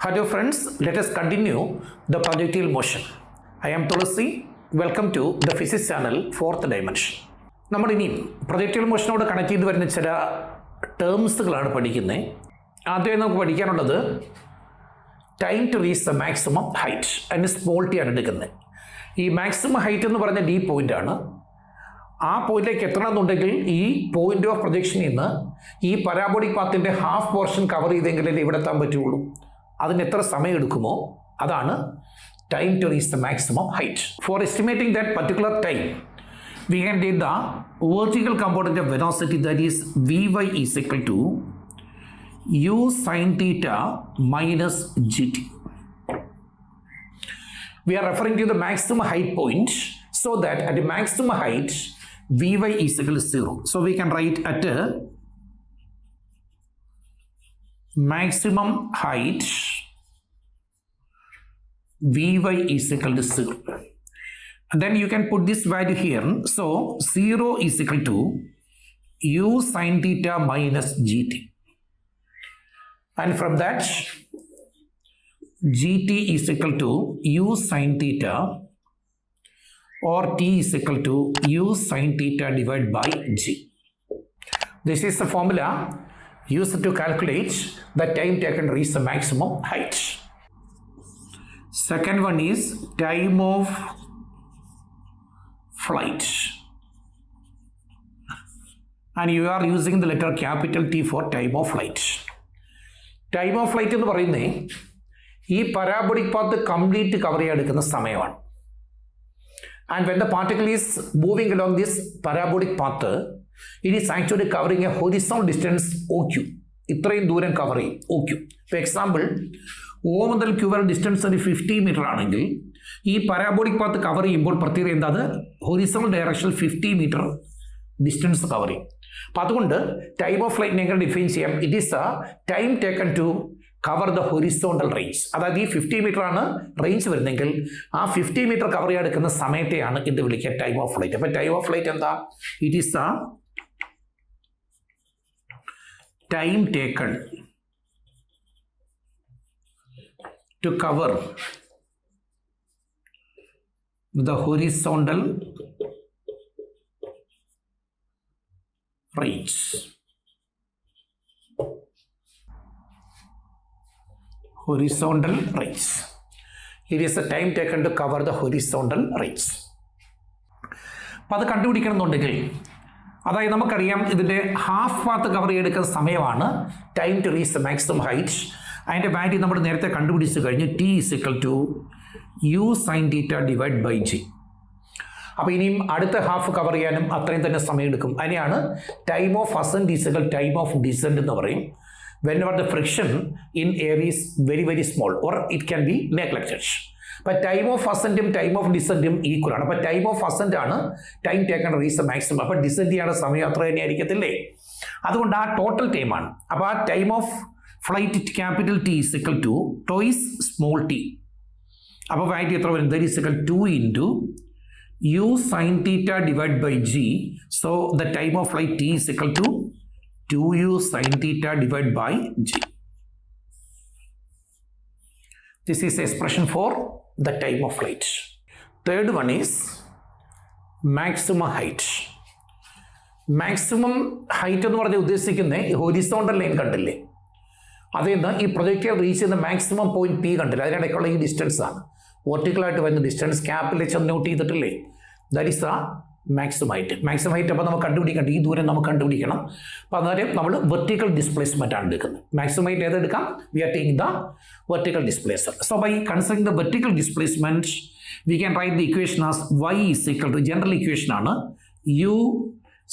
Hello friends, let us continue the projectile motion. I am Thulasi. Welcome to the physics channel, fourth dimension. നമ്മൾ ഇനിയും projectile മോഷനോട് connect ചെയ്ത് വരുന്ന ചില ടേംസുകളാണ് പഠിക്കുന്നത്. ആദ്യം നമുക്ക് പഠിക്കാനുള്ളത് time to reach the maximum height. അതിന് സ്മോൾ ടി ആണ് എടുക്കുന്നത്. ഈ മാക്സിമം ഹൈറ്റ് എന്ന് പറഞ്ഞ ഡി പോയിന്റ് ആണ്. ആ പോയിന്റിലേക്ക് എത്തണമെന്നുണ്ടെങ്കിൽ ഈ പോയിന്റ് ഓഫ് പ്രൊജക്ഷനിൽ നിന്ന് ഈ പരാബോളിക് പാത്തിന്റെ ഹാഫ് പോർഷൻ കവർ ചെയ്തെങ്കിലേ ഇവിടെ എത്താൻ പറ്റുള്ളൂ. അതിന് എത്ര സമയം എടുക്കുമോ അതാണ് time to reach the maximum height. For estimating that particular time we can take the vertical component of velocity, that is Vy is equal to u sin theta minus gt. We are referring to the maximum height point, so that at the maximum height Vy is equal to 0. So we can write at a maximum height Vy is equal to 0. And then you can put this value here. So 0 is equal to u sin theta minus gt. And from that, gt is equal to u sin theta, or t is equal to u sin theta divided by g. This is the formula used to calculate the time taken to reach the maximum height. Second one is time of flight, and you are using the letter capital T for time of flight. Time of flight എന്ന് പറയുന്നത് ഈ parabolic path complete cover ചെയ്യാൻ സമയമാണ്. And when the particle is moving along this parabolic path, it is actually covering a horizontal distance OQ. ഇത്രയും ദൂരം cover ചെയ്യും OQ. For example, O മുതൽ Q വരെ ഡിസ്റ്റൻസ് ഒരു 50 മീറ്റർ ആണെങ്കിൽ ഈ പരാബോളിക് പാത്ത് കവർ ചെയ്യുമ്പോൾ പ്രത്യേകത എന്താ, അത് ഹൊറിസോണ്ടൽ ഡയറക്ഷനിൽ 50 മീറ്റർ ഡിസ്റ്റൻസ് കവർ ചെയ്യും. അപ്പം അതുകൊണ്ട് ടൈം ഓഫ് ഫ്ലൈറ്റിനെ എങ്ങനെ ഡിഫൈൻ ചെയ്യാം? It is a time taken to cover the horizontal range. അതായത് ഈ 50 മീറ്റർ ആണ് റേഞ്ച് വരുന്നെങ്കിൽ ആ 50 മീറ്റർ കവർ ചെയ്യാൻ എടുക്കുന്ന സമയത്തെയാണ് ഇത് വിളിക്കുക ടൈം ഓഫ് ഫ്ലൈറ്റ്. അപ്പം ടൈം ഓഫ് ഫ്ലൈറ്റ് എന്താ? It is a time taken to cover the horizontal range. Horizontal range. It is a time taken to cover the horizontal range. അപ്പം അത് കണ്ടുപിടിക്കണമെന്നുണ്ടെങ്കിൽ, അതായത് നമുക്കറിയാം ഇതിൻ്റെ ഹാഫ് പാത്ത് കവർ ചെയ്തെടുക്കുന്ന സമയമാണ് time to reach the maximum height. അതിൻ്റെ value നമ്മൾ നേരത്തെ കണ്ടുപിടിച്ച് കഴിഞ്ഞ് T is equal to U sine theta divide by G. അപ്പോൾ ഇനിയും അടുത്ത ഹാഫ് കവർ ചെയ്യാനും അത്രയും തന്നെ സമയം എടുക്കും. അതിനെയാണ് time of ascent is equal time of descent എന്ന് പറയും. Whenever the friction in air is very very small or it can be neglected. അപ്പം ടൈം ഓഫ് അസെൻറ്റും ടൈം ഓഫ് ഡിസെൻറ്റും ഈക്വൽ ആണ്. അപ്പം ടൈം ഓഫ് അസെൻറ്റ് ആണ് time taken reach the maximum. അപ്പം descent ചെയ്യേണ്ട സമയം അത്ര തന്നെ ആയിരിക്കത്തില്ലേ? അതുകൊണ്ട് ആ ടോട്ടൽ ടൈമാണ്. അപ്പോൾ ആ time of flight capital T is equal to twice small T. അപ്പോൾ വാല്യൂ എത്ര വരും? That is equal 2 into U sine theta divide by G. So the time of flight T is equal to 2u sine theta divide by G. This is expression for the time of flight. Third one is maximum height. Maximum height എന്ന് പറഞ്ഞാൽ ഉദ്ദേശിക്കുന്നത് ഈ horizontal line കണ്ടില്ലേ, അതിൽ നിന്ന് ഈ projectile reach ചെയ്യുന്ന maximum point P കണ്ടില്ല, അതിനിടയ്ക്കുള്ള ഈ ഡിസ്റ്റൻസ് ആണ്. വെർട്ടിക്കലായിട്ട് വരുന്ന ഡിസ്റ്റൻസ് ക്യാപിറ്റൽ എച്ച് നോട്ട് ചെയ്തിട്ടില്ലേ, ദാറ്റ് ഈസ് ആ മാക്സിമം ഹൈറ്റ്. മാക്സിമം ഹൈറ്റ് അപ്പോൾ നമുക്ക് കണ്ടുപിടിക്കണം, ഈ ദൂരം നമുക്ക് കണ്ടുപിടിക്കണം. അപ്പോൾ അന്നേരം നമ്മൾ വെർട്ടിക്കൽ ഡിസ്പ്ലേസ്മെന്റ് ആണ് എടുക്കുന്നത്. മാക്സിമം ഹൈറ്റ് ഏതെടുക്കാം? We are taking the vertical displacement. So by considering the vertical displacement we can write the equation as y is equal to, general equation ആണ് u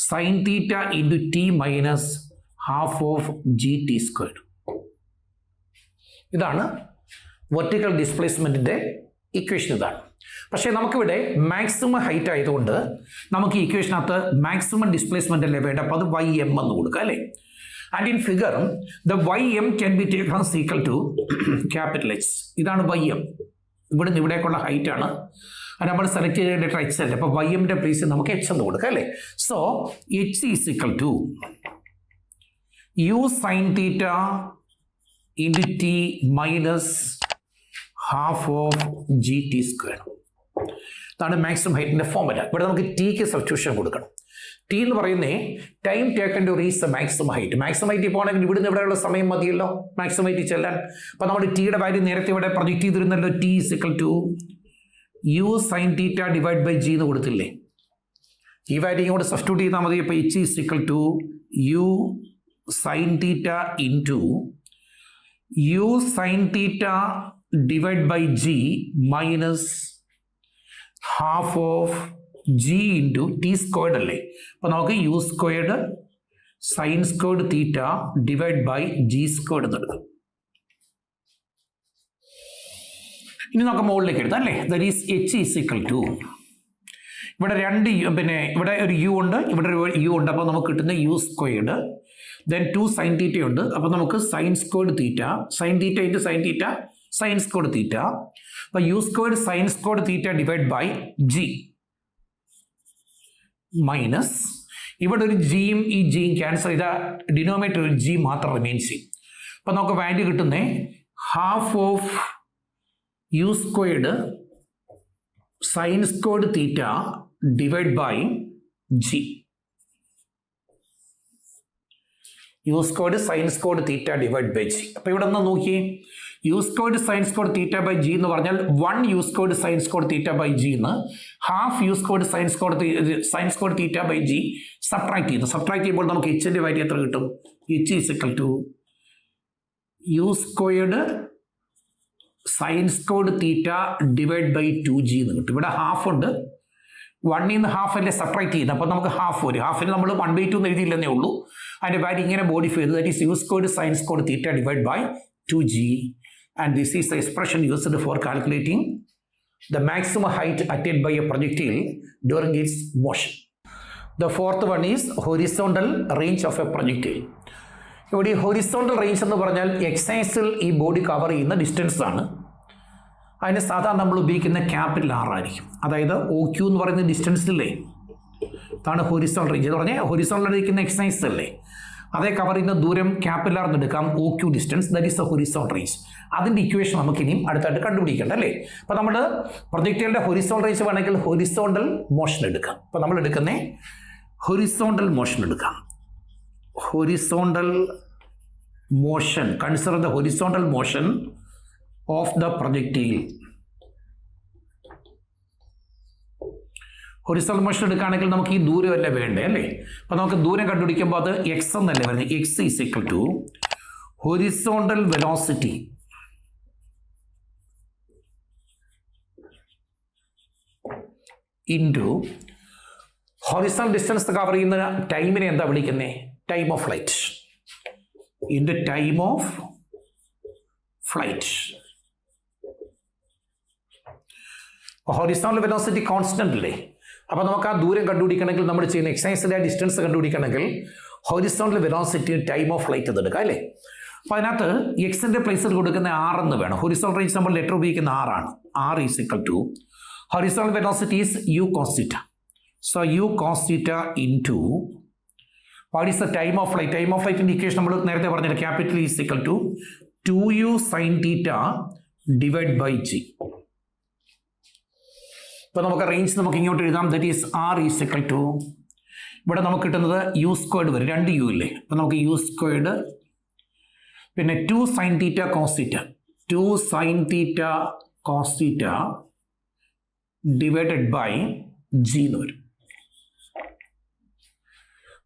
sin theta into t minus half of gt squared. ഇതാണ് vertical ഡിസ്പ്ലേസ്മെന്റിന്റെ equation. ഇതാണ്. പക്ഷേ നമുക്കിവിടെ maximum height ആയതുകൊണ്ട് നമുക്ക് ഈ ഇക്വേഷനകത്ത് maximum displacement അല്ലേ വേണ്ട, അപ്പോൾ അത് ym എന്ന് കൊടുക്കുക അല്ലേ. And in figure the ym can be taken as equal to capital H. ഇതാണ് ym. ഇവിടുന്ന് ഇവിടേക്കുള്ള ഹൈറ്റ് ആണ്. നമ്മൾ സെലക്ട് ചെയ്ത ലെറ്റർ എച്ച് അല്ലേ, അപ്പോൾ ymന്റെ പ്ലേസിൽ നമുക്ക് എച്ച് എന്ന് കൊടുക്കുക അല്ലേ. So H is equal to U sine theta into t minus half of gt square. ഇതാണ് മാക്സിമം ഹൈറ്റിൻ്റെ ഫോർമുല. ഇവിടെ നമുക്ക് ടിക്ക് സബ്സ്റ്റിറ്റ്യൂഷൻ കൊടുക്കണം. ടി എന്ന് പറയുന്നത് time taken to reach the maximum height. Maximum ഹൈറ്റിൽ പോകണമെങ്കിൽ ഇവിടുന്ന് ഇവിടെയുള്ള സമയം മതിയല്ലോ മാക്സിമം ഹൈറ്റിൽ ചെല്ലാൻ. അപ്പോൾ നമ്മൾ ടിയുടെ വാല്യൂ നേരത്തെ ഇവിടെ പ്രൊജക്റ്റ് ചെയ്തിരുന്നല്ലോ. T is equal to U sine theta divide by G എന്ന് കൊടുത്തില്ലേ. ഈ വാല്യൂ ഇങ്ങോട്ട് സബ്സ്റ്റിറ്റ്യൂട്ട് ചെയ്താൽ മതി. അപ്പോൾ H is equal to U sine theta into U sine theta divide by G minus half of G into T squared അല്ലേ. അപ്പോൾ നമുക്ക് U squared sine squared theta divide by G squared എന്ന് എടുക്കും. ഇനി നമുക്ക് മുകളിലേക്ക് എടുത്താം അല്ലേ. That is H is equal to ഇവിടെ രണ്ട് പിന്നെ ഇവിടെ ഒരു യു ഉണ്ട്, ഇവിടെ ഒരു യു ഉണ്ട്. അപ്പോൾ നമുക്ക് കിട്ടുന്ന U squared then 2 sine theta ഉണ്ട്. അപ്പോൾ നമുക്ക് sine squared theta sine theta into sine theta sine squared theta. അപ്പോൾ U squared sine squared theta divide by G minus ഇവിടെ ഒരു ജിയും ഈ ജിയും ക്യാൻസൽ ചെയ്താൽ ഡിനോമിനേറ്റർ ഒരു ജി മാത്രം റിമെയിൻ ചെയ്യും. അപ്പോൾ നമുക്ക് വാല്യൂ കിട്ടുന്നത് half of U squared sine squared theta divide by G. U squared sine squared theta divide by G. അപ്പോൾ ഇവിടെ ഒന്ന് നോക്കിയേ. U squared sine squared theta by G എന്ന് പറഞ്ഞാൽ 1 U squared sine squared theta by G എന്ന് half U squared sine squared theta by G subtract ചെയ്യുന്നു. Subtract ചെയ്യുമ്പോൾ നമുക്ക് എച്ചിൻ്റെ വാല്യൂ എത്ര കിട്ടും? H is equal to U squared sine squared theta divide by 2g എന്ന് കിട്ടും. ഇവിടെ ഹാഫ് ഉണ്ട്, 1 നിന്ന് ഹാഫ് അല്ലേ സബ്ട്രാക്ട് ചെയ്യുന്നത്. അപ്പോൾ നമുക്ക് ഹാഫ് വരും. ഹാഫിന് നമ്മൾ 1/2 എന്ന് എഴുതിയില്ലെന്നേ ഉള്ളൂ. അതിൻ്റെ വാല്യൂ ഇങ്ങനെ മോഡിഫൈ ചെയ്ത് that is U squared sine squared theta divide by 2g. And this is the expression used for calculating the maximum height attained by a projectile during its motion. The fourth one is horizontal range of a projectile. ഇവിടെ ഈ horizontal range എന്ന് പറഞ്ഞാൽ എക്സൈസിൽ ഈ body cover ചെയ്യുന്ന distance ആണ്. അതിന് സാധാരണ നമ്മൾ ഉപയോഗിക്കുന്ന ക്യാപിറ്റൽ R ആയിരിക്കും. അതായത് OQ എന്ന് പറയുന്ന ഡിസ്റ്റൻസിലേ അതാണ് ഹൊറിസോണ്ടൽ റേഞ്ച് എന്ന് പറഞ്ഞാൽ ഹൊറിസോണ്ടൽ ഇരിക്കുന്ന എക്സൈസ് അല്ലേ, അതേ കവർ ചെയ്യുന്ന ദൂരം ക്യാപിറ്റൽ R എന്ന് എടുക്കാം. OQ distance that is A horizontal range. അതിൻ്റെ ഇക്വേഷൻ നമുക്ക് ഇനിയും അടുത്തായിട്ട് കണ്ടുപിടിക്കേണ്ട അല്ലേ. അപ്പോൾ നമ്മൾ പ്രൊജക്ടൈലിൻ്റെ ഹൊറിസോണ്ടൽ റേഞ്ച് വേണമെങ്കിൽ ഹൊറിസോണ്ടൽ മോഷൻ എടുക്കാം. അപ്പോൾ നമ്മൾ എടുക്കുന്നത് ഹൊറിസോണ്ടൽ മോഷൻ എടുക്കാം. Horizontal motion, consider the horizontal motion of the projectile. Horizontal motion എടുക്കുകയാണെങ്കിൽ നമുക്ക് ഈ ദൂരമല്ല വേണ്ടേ അല്ലേ. അപ്പോൾ നമുക്ക് ദൂരം കണ്ടുപിടിക്കുമ്പോൾ അത് എക്സ് എന്നല്ലേ വരുന്നത്. X is equal to horizontal velocity into horizontal distance cover ചെയ്യുന്ന ടൈമിനെ എന്താ വിളിക്കുന്നത്? Time of flight into time of flight. Horizontal velocity constant അല്ലേ. അപ്പോൾ നമുക്ക് ആ ദൂരം കണ്ടുപിടിക്കണമെങ്കിൽ നമ്മൾ ചെയ്യുന്ന എക്സൈസിലെ ഡിസ്റ്റൻസ് കണ്ടുപിടിക്കണമെങ്കിൽ horizontal velocity time of flight എന്ന് എടുക്കാം അല്ലേ. അപ്പോൾ അതിനകത്ത് എക്സിൻ്റെ പ്ലേസിൽ കൊടുക്കുന്ന R എന്ന് വേണം. ഹൊറിസോണ്ടൽ റേഞ്ച് നമ്മൾ ലെറ്റർ ഉപയോഗിക്കുന്ന R ആണ്. R is equal to horizontal velocity is u cos theta. So u cos theta into what is the time of flight? Time of flight in equation നമ്മൾ നേരത്തെ പറഞ്ഞില്ല, capital is equal to 2u sin theta divide by g. ഇപ്പോൾ നമുക്ക് range നമുക്ക് ഇങ്ങോട്ട് എഴുതാം. That is R is equal to ഇവിടെ നമുക്ക് കിട്ടുന്നത് യു സ്ക്വയർഡ് വരും, 2u ഇല്ലേ. അപ്പോൾ നമുക്ക് യു സ്ക്വയർഡ് പിന്നെ 2 sin theta cos theta 2 sin theta cos theta divided by g എന്ന് വരും.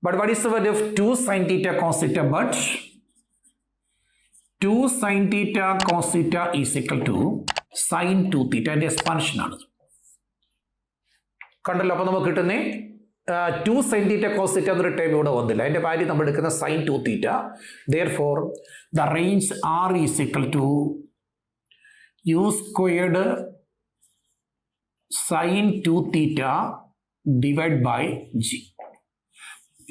But what is the value of 2 sin theta cos theta? But 2 sin theta cos theta is equal to sin 2 theta. അതിൻ്റെ expansion ആണ്. കണ്ടല്ലോ. അപ്പോൾ നമുക്ക് കിട്ടുന്നത് 2 sin theta cos theta എന്നൊരു time ഇവിടെ വന്നില്ല. അതിൻ്റെ വാല്യൂ നമ്മൾ എടുക്കുന്ന sin 2 theta. Therefore, the range R is equal to u squared sin 2 theta divided by g.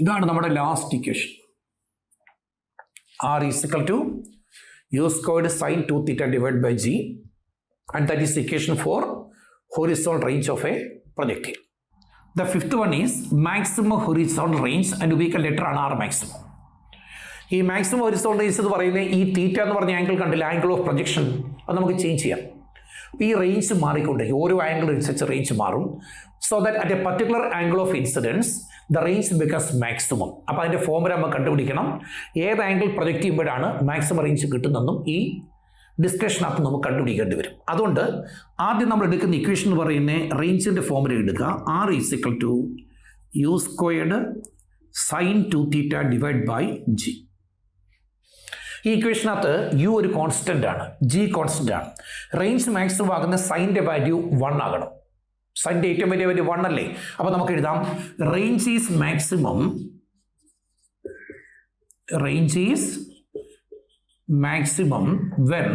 ഇതാണ് നമ്മുടെ last equation. R is equal to u squared sin 2 theta divided by g, and that is equation for horizontal range of a projectile. The fifth one is maximum horizontal range, and we can letter on R maximum. ഈ maximum horizontal range എന്ന് പറയുന്നത് ഈ തീറ്റ എന്ന് പറഞ്ഞ angle കണ്ടില്ല, angle of projection, അത് നമുക്ക് change ചെയ്യാം. ഈ റേഞ്ച് മാറിക്കൊണ്ടിരിക്കും, ഓരോ ആംഗിൾ അനുസരിച്ച് റേഞ്ച് മാറും. So that at A particular angle of incidence the range becomes maximum. അപ്പോൾ അതിൻ്റെ ഫോർമുല നമ്മൾ കണ്ടുപിടിക്കണം. ഏത് ആംഗിൾ പ്രൊജക്റ്റ് ചെയ്യുമ്പോഴാണ് മാക്സിമം റേഞ്ച് കിട്ടുന്നതെന്നും ഈ ഡിസ്കഷനകത്ത് നമുക്ക് കണ്ടുപിടിക്കേണ്ടി വരും. അതുകൊണ്ട് ആദ്യം നമ്മൾ എടുക്കുന്ന ഇക്വേഷൻ എന്ന് പറയുന്നത് റേഞ്ചിൻ്റെ ഫോർമുല എടുക്കുക. R is equal to U squared sine 2θ divide by G. ഈ ഇക്വേഷനകത്ത് U ഒരു കോൺസ്റ്റൻ്റ് ആണ്, G കോൺസ്റ്റൻ്റ് ആണ്. റേഞ്ച് മാക്സിമം ആകുന്ന സൈൻ്റെ വാല്യൂ 1 ആകണം. സൈൻ്റെ ഏറ്റവും വലിയ വാല്യൂ 1 അല്ലേ? അപ്പോൾ നമുക്ക് എഴുതാം range is maximum when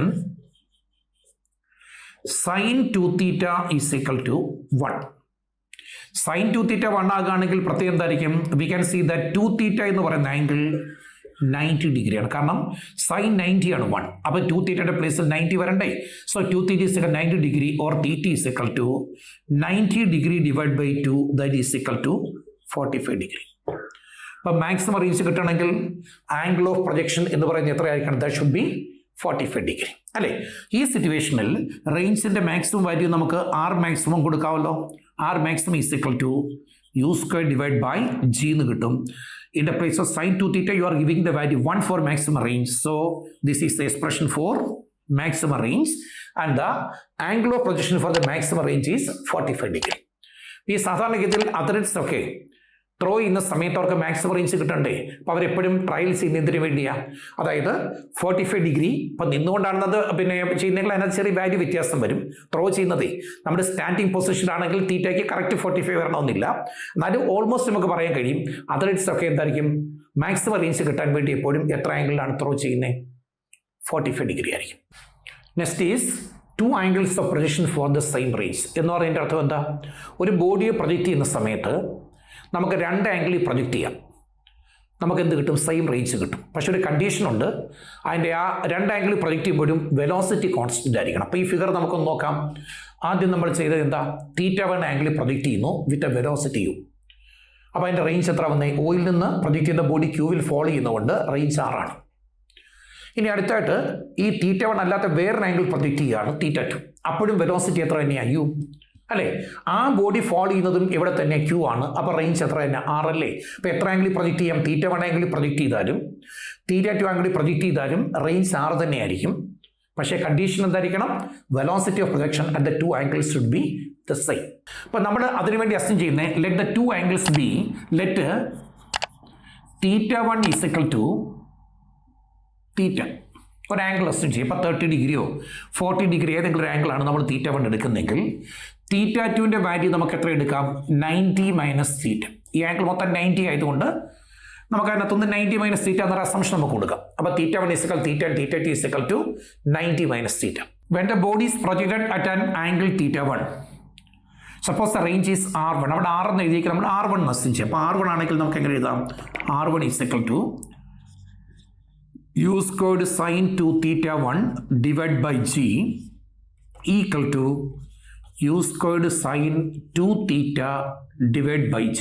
sin 2θ is equal to 1. sin 2θ 1 ആകുകയാണെങ്കിൽ പ്രത്യേകം എന്തായിരിക്കും? വി ക്യാൻ സീ ദാറ്റ് 2θ എന്ന് പറയുന്ന ആംഗിൾ 90 ഡിഗ്രിയാണ്. കാരണം സൈൻ 90 ആണ് 1. അപ്പോൾ 2θയുടെ പ്ലേസിൽ 90 വരണ്ടേ? So 2θ is equal to 90 degree or θ is equal to 90 degree divide by 2 that is equal to 45 degree. അപ്പോൾ മാക്സിമം റേഞ്ച് കിട്ടണമെങ്കിൽ ആംഗിൾ ഓഫ് പ്രൊജക്ഷൻ എന്ന് പറയുന്നത് എത്രയായിരിക്കണം? ദാറ്റ് ഷുഡ് ബി 45 ഡിഗ്രി അല്ലേ? ഈ സിറ്റുവേഷനിൽ റേഞ്ചിൻ്റെ മാക്സിമം വാല്യൂ നമുക്ക് R മാക്സിമം കൊടുക്കാമല്ലോ. R maximum is equal to U square divide by G എന്ന് കിട്ടും. In the place of sin 2θ you are giving the value 1 for maximum range. So this is the expression for maximum range and the angle of projection for the maximum range is 45 degree. ഈ സാധാരണഗതിയിൽ athletes ഒക്കെ throw ചെയ്യുന്ന സമയത്ത് അവർക്ക് maximum range കിട്ടണ്ടേ? അപ്പോൾ അവരെപ്പോഴും trial ചെയ്യുന്നതിന് വേണ്ടിയാണ്. അതായത് 45 ഡിഗ്രി ഇപ്പം നിന്നുകൊണ്ടാണെന്നത് പിന്നെ ചെയ്യുന്നതെങ്കിൽ അതിനകത്ത് ചെറിയ വാല്യൂ വ്യത്യാസം വരും. ത്രോ ചെയ്യുന്നതേ നമ്മുടെ സ്റ്റാൻഡിങ് പൊസിഷനാണെങ്കിൽ തീറ്റയ്ക്ക് കറക്റ്റ് 45 വരണമെന്നില്ല. എന്നാലും ഓൾമോസ്റ്റ് നമുക്ക് പറയാൻ കഴിയും അത്ലറ്റ്സ് ഒക്കെ എന്തായിരിക്കും മാക്സിമം റേഞ്ച് കിട്ടാൻ വേണ്ടി എപ്പോഴും എത്ര ആംഗിളിലാണ് ത്രോ ചെയ്യുന്നത്? 45 ഡിഗ്രി ആയിരിക്കും. Next is 2 angles of projection for the same range എന്ന് പറയുന്നതിൻ്റെ അർത്ഥം എന്താ? ഒരു ബോഡിയെ പ്രൊജക്റ്റ് ചെയ്യുന്ന സമയത്ത് നമുക്ക് 2 ആംഗിളിൽ പ്രൊജക്റ്റ് ചെയ്യാം, നമുക്ക് എന്ത് കിട്ടും? സെയിം റേഞ്ച് കിട്ടും. പക്ഷെ ഒരു കണ്ടീഷൻ ഉണ്ട്, അതിൻ്റെ ആ 2 ആംഗിളിൽ പ്രൊജക്റ്റ് ചെയ്യുമ്പോഴും വെലോസിറ്റി കോൺസ്റ്റൻ്റ് ആയിരിക്കണം. അപ്പോൾ ഈ ഫിഗർ നമുക്കൊന്ന് നോക്കാം. ആദ്യം നമ്മൾ ചെയ്തത് എന്താ? θ1 ആംഗിളിൽ പ്രൊജക്റ്റ് ചെയ്യുന്നു വിത്ത് എ വെലോസിറ്റി U. അപ്പോൾ അതിൻ്റെ റേഞ്ച് എത്ര വന്നേ? Oയിൽ നിന്ന് പ്രൊജക്റ്റ് ചെയ്യുന്ന ബോഡി Qവിൽ ഫോളോ ചെയ്യുന്നതുകൊണ്ട് റേഞ്ച് R ആണ്. ഇനി അടുത്തായിട്ട് ഈ θ1 അല്ലാത്ത വേറൊരു ആംഗിൾ പ്രൊജക്റ്റ് ചെയ്യുകയാണ് θ2. അപ്പോഴും വെലോസിറ്റി എത്ര തന്നെയാണ്? U അല്ലേ? ആ ബോഡി ഫോളോ ചെയ്യുന്നതും ഇവിടെ തന്നെ Q ആണ്. അപ്പോൾ റേഞ്ച് എത്ര തന്നെ? R അല്ലേ? അപ്പോൾ എത്ര ആംഗിളിൽ പ്രൊജക്റ്റ് ചെയ്യാം? θ1 ആംഗിളിൽ പ്രൊജക്റ്റ് ചെയ്താലും θ2 ആംഗിളിൽ പ്രൊജക്റ്റ് ചെയ്താലും റേഞ്ച് R തന്നെയായിരിക്കും. പക്ഷേ കണ്ടീഷൻ എന്തായിരിക്കണം? Velocity of projection at the 2 angles should be the same. അപ്പോൾ നമ്മൾ അതിനുവേണ്ടി അസ്യൂം ചെയ്യുന്നത് let the 2 angles be let θ1 is equal to θ. ഒരു ആംഗിൾ അസ്യൂം ചെയ്യും. ഇപ്പോൾ 30 ഡിഗ്രിയോ 40 ഡിഗ്രി ഏതെങ്കിലും ഒരു ആംഗിളാണ് നമ്മൾ θ1 എടുക്കുന്നതെങ്കിൽ θ2ൻ്റെ വാല്യൂ നമുക്ക് എത്ര എടുക്കാം? 90 മൈനസ് θ. ഈ ആംഗിൾ മൊത്തം 90 ആയതുകൊണ്ട് നമുക്ക് അതിനകത്തുനിന്ന് 90 മൈനസ് θ എന്നൊരു അസംഷൻ നമുക്ക് കൊടുക്കാം. അപ്പോൾ θ1 is equal θ and θ2 is equal to 90 minus θ. When the body is projected at an angle θ1, suppose the range is R1. അവിടെ R എന്ന് എഴുതിയേക്ക് നമ്മൾ R1 അസ്യൂം ചെയ്യും. അപ്പോൾ R1 ആണെങ്കിൽ നമുക്ക് എങ്ങനെ എഴുതാം? R1 is equal to U squared sin 2θ1 divided by G equal to U squared sin 2θ divided by G.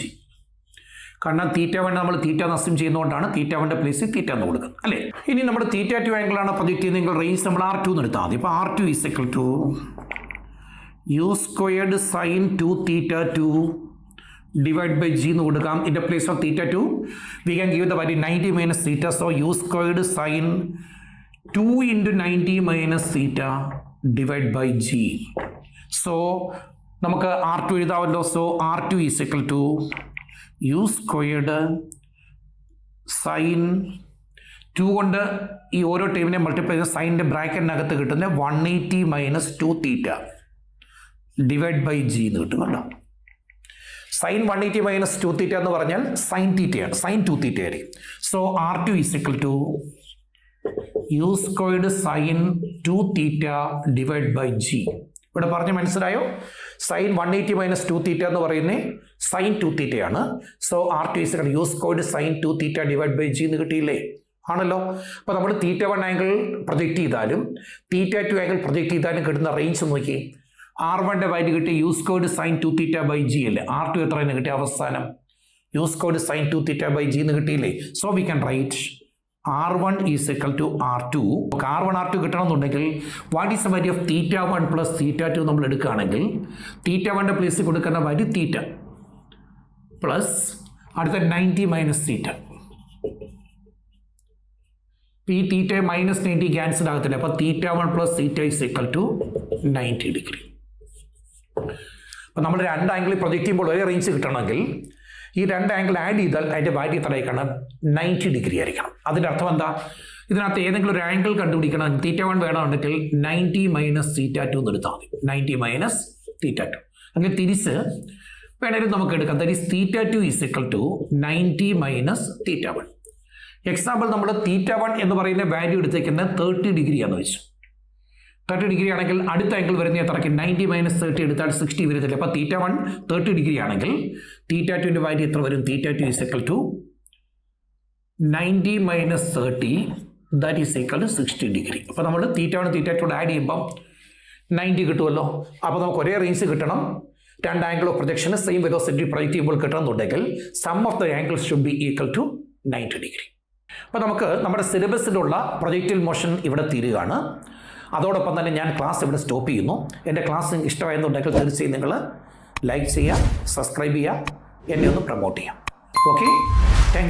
കാരണം θ1 നമ്മൾ θ എന്ന് അസ്യൂം ചെയ്യുന്നതുകൊണ്ടാണ് θ1ൻ്റെ പ്ലേസിൽ θ എന്ന് കൊടുക്കുന്നത് അല്ലേ? ഇനി നമ്മുടെ θ2 ആംഗിളാണ് പ്രൊജക്റ്റ് ചെയ്യുന്നതെങ്കിൽ റേഞ്ച് നമ്മൾ R2 എന്ന് എടുത്താൽ മതി. അപ്പോൾ R2 is equal to U squared sin 2θ2 divided by G എന്ന് കൊടുക്കാം. in the place of θ2 we can give the value 90 minus θ. so U squared sin 2 into 90 minus θ divided by G. so നമുക്ക് R2 എഴുതാമല്ലോ. so R2 is equal to U squared sin 2 കൊണ്ട് ഈ ഓരോ ടൈമിനെ multiply ചെയ്ത് സൈൻ്റെ ബ്രാക്കറ്റിനകത്ത് കിട്ടുന്ന 180 minus 2θ divide by G എന്ന് കിട്ടും കേട്ടോ. Sign 180 minus 2θ എന്ന് പറഞ്ഞാൽ സൈൻ തീറ്റയാണ്, സൈൻ 2θ ആയിരിക്കും. So R2 is equal to U squared sine 2θ divide by G. ഇവിടെ പറഞ്ഞ് മനസ്സിലായോ? സൈൻ 180 മൈനസ് 2θ എന്ന് പറയുന്നത് സൈൻ 2θ ആണ്. So R2 is equal U squared sine 2θ divide by G എന്ന് കിട്ടിയില്ലേ? ആണല്ലോ. അപ്പോൾ നമ്മൾ θ1 ആംഗിൾ പ്രൊജക്റ്റ് ചെയ്താലും θ2 ആംഗിൾ പ്രൊജക്റ്റ് ചെയ്താലും കിട്ടുന്ന റേഞ്ച് നോക്കി. R1ൻ്റെ വാല്യൂ കിട്ടി U squared sine 2θ by G അല്ലേ? R2 എത്ര എന്ന് കിട്ടി? അവസാനം U squared sine 2θ by G എന്ന് കിട്ടിയില്ലേ? So we can write R1 is equal to R2. R1 R2 കിട്ടണമെന്നുണ്ടെങ്കിൽ what is the value of θ1 plus θ2 നമ്മൾ എടുക്കുകയാണെങ്കിൽ θ1ൻ്റെ പ്ലേസിൽ കൊടുക്കുന്ന വാല്യൂ θ പ്ലസ് അടുത്ത 90 മൈനസ് θ. ഈ θ മൈനസ് 90 ക്യാൻസൽ ആകത്തില്ല. അപ്പോൾ θ1 plus θ is equal to 90 degree. അപ്പോൾ നമ്മൾ രണ്ട് ആംഗിൾ പ്രൊജക്റ്റ് ചെയ്യുമ്പോൾ ഒരേ റേഞ്ച് കിട്ടണമെങ്കിൽ ഈ രണ്ട് ആംഗിൾ ആഡ് ചെയ്താൽ അതിൻ്റെ വാല്യൂ എത്ര ആയിരിക്കണം? 90 ഡിഗ്രി ആയിരിക്കണം. അതിൻ്റെ അർത്ഥം എന്താ? ഇതിനകത്ത് ഏതെങ്കിലും ഒരു ആംഗിൾ കണ്ടുപിടിക്കണം, θ1 വേണമെന്നുണ്ടെങ്കിൽ 90 മൈനസ് θ2 എന്ന് എടുത്താൽ മതി. 90 മൈനസ് θ2. അങ്ങനെ തിരിച്ച് വേണമെങ്കിലും നമുക്ക് എടുക്കാം. That is θ2 is equal to 90 minus θ1. Example നമ്മൾ θ1 എന്ന് പറയുന്ന വാല്യൂ എടുത്തേക്കുന്നത് 30 ഡിഗ്രിയാണെന്ന് വെച്ചു. 30 ഡിഗ്രി ആണെങ്കിൽ അടുത്ത ആംഗിൾ വരുന്ന എത്രയ്ക്ക്? 90 മൈനസ് 30 എടുത്താൽ 60 വരത്തില്ല. അപ്പോൾ θ1 30 ഡിഗ്രി ആണെങ്കിൽ θ2ൻ്റെ വാല്യൂ എത്ര വരും? θ2 is equal to 90 minus 30 that is equal to 60 degree. അപ്പോൾ നമ്മൾ θ1 θ2 ആഡ് ചെയ്യുമ്പോൾ 90 കിട്ടുമല്ലോ. അപ്പോൾ നമുക്ക് ഒരേ റേഞ്ച് കിട്ടണം, രണ്ട് ആംഗിൾ ഓഫ് പ്രൊജക്ഷന് സെയിം വെലോസിറ്റി പ്രൊജക്റ്റ് ചെയ്യുമ്പോൾ കിട്ടണമെന്നുണ്ടെങ്കിൽ sum of the angles should be equal to 90 degree. അപ്പോൾ നമുക്ക് നമ്മുടെ സിലബസിലുള്ള പ്രൊജക്റ്റൈൽ മോഷൻ ഇവിടെ തീരുകയാണ്. അതോടൊപ്പം തന്നെ ഞാൻ ക്ലാസ് ഇവിടെ സ്റ്റോപ്പ് ചെയ്യുന്നു. എൻ്റെ ക്ലാസ് ഇഷ്ടമായെന്നുണ്ടെങ്കിൽ തീർച്ചയായും നിങ്ങൾ ലൈക്ക് ചെയ്യുക, സബ്സ്ക്രൈബ് ചെയ്യുക, എന്നെ ഒന്ന് പ്രൊമോട്ട് ചെയ്യാം. Okay, thank you.